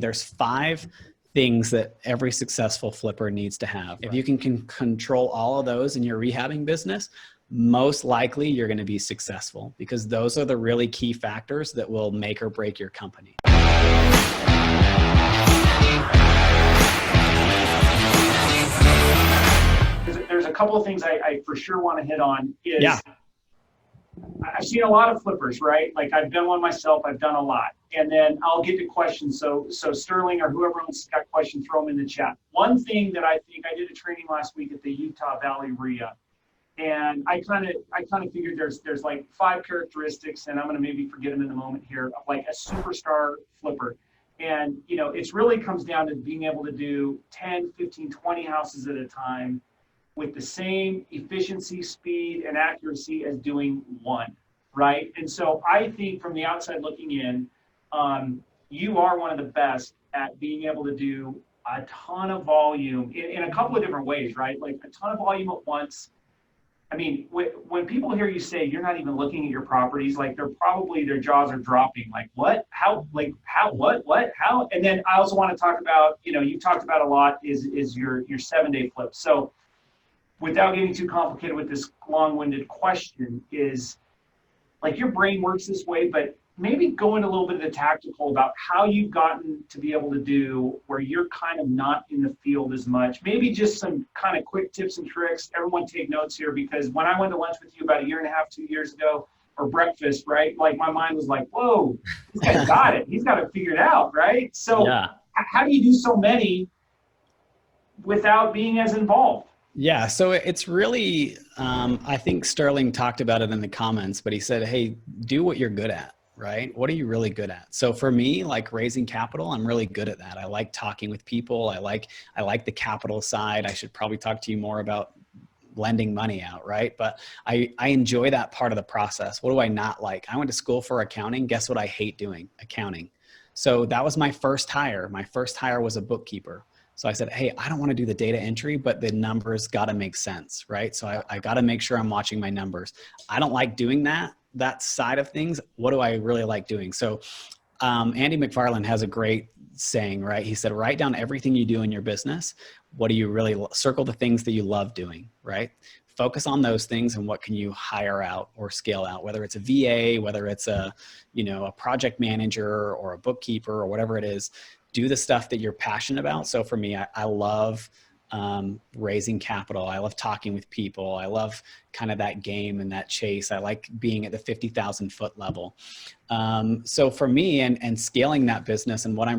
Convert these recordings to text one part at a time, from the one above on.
there's 5 things that every successful flipper needs to have. If you can control all of those in your rehabbing business, most likely you're going to be successful, because those are the really key factors that will make or break your company. There's a couple of things I for sure want to hit on. I've seen a lot of flippers, right? Like, I've done one myself, I've done a lot. And then I'll get to questions. So Sterling or whoever else has got questions, throw them in the chat. One thing that I did a training last week at the Utah Valley RIA. And I kind of figured there's like 5 characteristics, and I'm going to maybe forget them in a moment here, of like a superstar flipper. And, you know, it's really comes down to being able to do 10, 15, 20 houses at a time with the same efficiency, speed, and accuracy as doing one, right? And so I think from the outside looking in, you are one of the best at being able to do a ton of volume in a couple of different ways, right? Like a ton of volume at once. I mean, when people hear you say you're not even looking at your properties, like their jaws are dropping. Like, what? How? Like, how? What? How? And then I also want to talk about, you know, you talked about a lot is your 7-day flip. So without getting too complicated with this long-winded question, is like your brain works this way, but maybe go into a little bit of the tactical about how you've gotten to be able to do where you're kind of not in the field as much. Maybe just some kind of quick tips and tricks. Everyone take notes here, because when I went to lunch with you about 1.5 years, 2 years ago, or breakfast, right? Like my mind was like, whoa, this guy's got it. He's got it figured out, right? So how do you do so many without being as involved? Yeah, so it's really, I think Sterling talked about it in the comments, but he said, hey, do what you're good at, right? What are you really good at? So for me, like raising capital, I'm really good at that. I like talking with people. I like the capital side. I should probably talk to you more about lending money out, right? But I enjoy that part of the process. What do I not like? I went to school for accounting. Guess what I hate doing? Accounting. So that was my first hire. My first hire was a bookkeeper. So I said, hey, I don't want to do the data entry, but the numbers got to make sense, right? So I got to make sure I'm watching my numbers. I don't like doing that side of things. What do I really like doing? So Andy McFarland has a great saying, right? He said, write down everything you do in your business. What do you really circle the things that you love doing, right? Focus on those things, and what can you hire out or scale out, whether it's a VA, whether it's a project manager or a bookkeeper or whatever it is. Do the stuff that you're passionate about. So for me, I love raising capital. I love talking with people. I love kind of that game and that chase. I like being at the 50,000 foot level. So for me and scaling that business, and what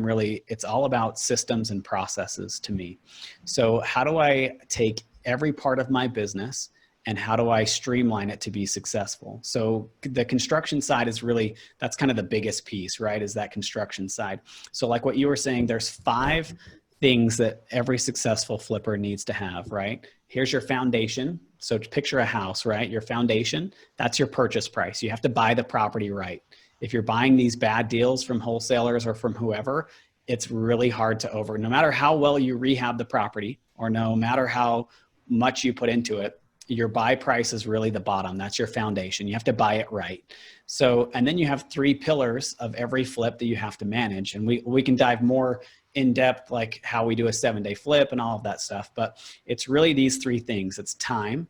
it's all about systems and processes to me. So how do I take every part of my business and how do I streamline it to be successful? So the construction side is really, that's kind of the biggest piece, right? Is that construction side. So like what you were saying, there's 5 things that every successful flipper needs to have, right? Here's your foundation. So picture a house, right? Your foundation, that's your purchase price. You have to buy the property right. If you're buying these bad deals from wholesalers or from whoever, it's really hard to no matter how well you rehab the property, or no matter how much you put into it, your buy price is really the bottom. That's your foundation. You have to buy it right. So, and then you have 3 pillars of every flip that you have to manage. And we can dive more in depth, like how we do a 7-day flip and all of that stuff. But it's really these 3 things. It's time,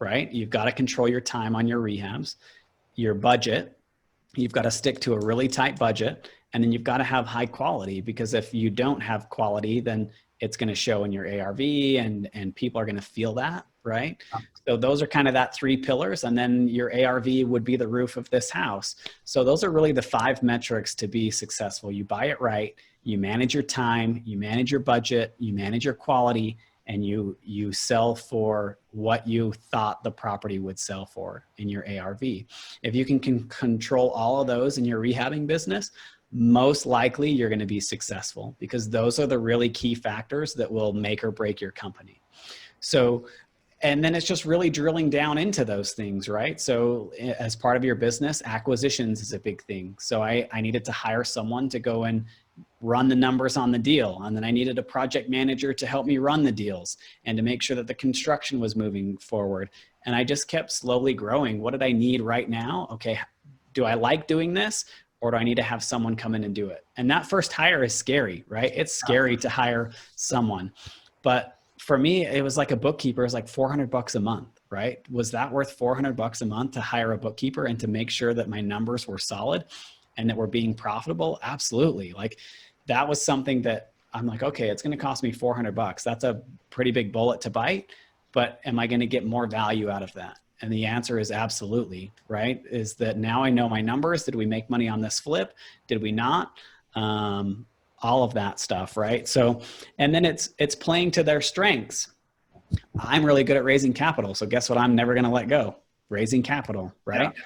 right? You've got to control your time on your rehabs, your budget. You've got to stick to a really tight budget. And then you've got to have high quality, because if you don't have quality, then it's going to show in your ARV, and people are going to feel that, right? So those are kind of that 3 pillars. And then your ARV would be the roof of this house. So those are really the 5 metrics to be successful. You buy it right, you manage your time, you manage your budget, you manage your quality, and you sell for what you thought the property would sell for in your ARV. If you can control all of those in your rehabbing business, most likely you're going to be successful, because those are the really key factors that will make or break your company. So, and then it's just really drilling down into those things, right? So as part of your business, acquisitions is a big thing. So I needed to hire someone to go and run the numbers on the deal. And then I needed a project manager to help me run the deals and to make sure that the construction was moving forward. And I just kept slowly growing. What did I need right now? Okay, do I like doing this? or do I need to have someone come in and do it? And that first hire is scary, right? It's scary to hire someone. But for me, it was like a bookkeeper is like $400 a month, right? Was that worth $400 a month to hire a bookkeeper and to make sure that my numbers were solid and that we're being profitable? Absolutely. Like that was something that I'm like, okay, it's going to cost me $400. That's a pretty big bullet to bite, but am I going to get more value out of that? And the answer is absolutely, right? Is that now I know my numbers. Did we make money on this flip? Did we not? All of that stuff, right? So, and then it's playing to their strengths. I'm really good at raising capital. So guess what? I'm never going to let go. Raising capital, right? Yeah.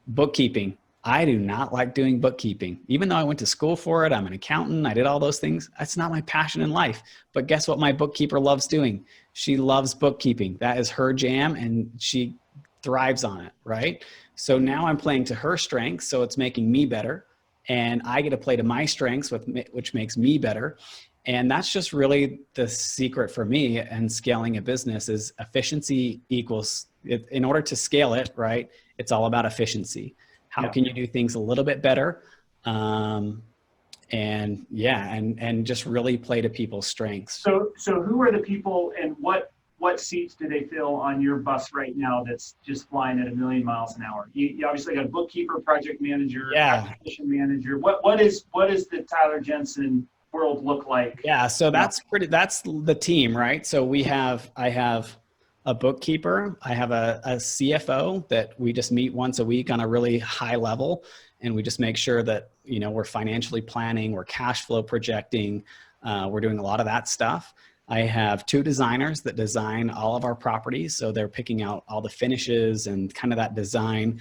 Bookkeeping. I do not like doing bookkeeping. Even though I went to school for it, I'm an accountant, I did all those things. That's not my passion in life. But guess what my bookkeeper loves doing? She loves bookkeeping. That is her jam and she thrives on it, right? So now I'm playing to her strengths, so it's making me better. And I get to play to my strengths, which makes me better. And that's just really the secret for me and scaling a business is efficiency equals, in order to scale it, right? It's all about efficiency. How can you do things a little bit better? And just really play to people's strengths. So who are the people and what seats do they fill on your bus right now that's just flying at 1,000,000 miles an hour? You obviously got a bookkeeper, project manager, acquisition manager. What is the Tyler Jensen world look like? Yeah, so that's the team, right? So I have a bookkeeper, I have a CFO that we just meet once a week on a really high level. And we just make sure that, we're financially planning, we're cash flow projecting, we're doing a lot of that stuff. I have 2 designers that design all of our properties. So they're picking out all the finishes and kind of that design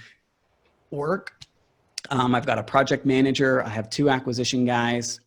work. I've got a project manager. I have 2 acquisition guys.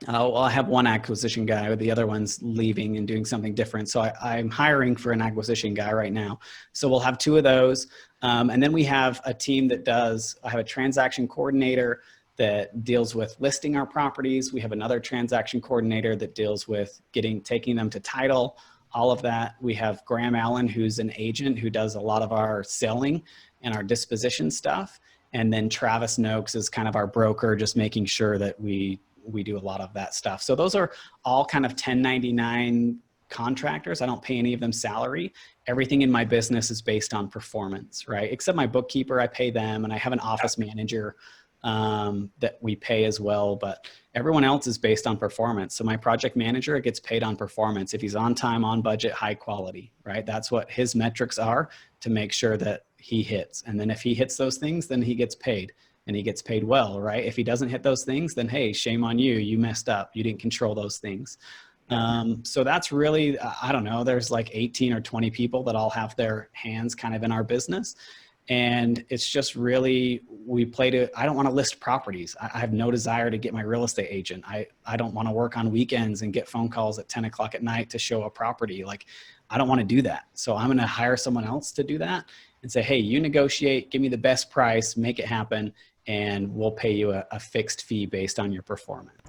I have 1 acquisition guy, but the other one's leaving and doing something different. So I'm hiring for an acquisition guy right now. So we'll have 2 of those. And then we have a team I have a transaction coordinator that deals with listing our properties. We have another transaction coordinator that deals with taking them to title, all of that. We have Graham Allen, who's an agent who does a lot of our selling and our disposition stuff. And then Travis Noakes is kind of our broker, just making sure that we do a lot of that stuff. So those are all kind of 1099 contractors. I don't pay any of them salary. Everything in my business is based on performance, right? Except my bookkeeper, I pay them, and I have an office manager that we pay as well, but everyone else is based on performance. So my project manager gets paid on performance. If he's on time, on budget, high quality, right? That's what his metrics are to make sure that he hits. And then if he hits those things, then he gets paid, and he gets paid well, right? If he doesn't hit those things, then hey, shame on you. You messed up. You didn't control those things. So that's really, I don't know, there's like 18 or 20 people that all have their hands kind of in our business. And it's just really, I don't want to list properties. I have no desire to get my real estate agent. I don't want to work on weekends and get phone calls at 10 o'clock at night to show a property. Like, I don't want to do that. So I'm going to hire someone else to do that and say, hey, you negotiate, give me the best price, make it happen, and we'll pay you a fixed fee based on your performance.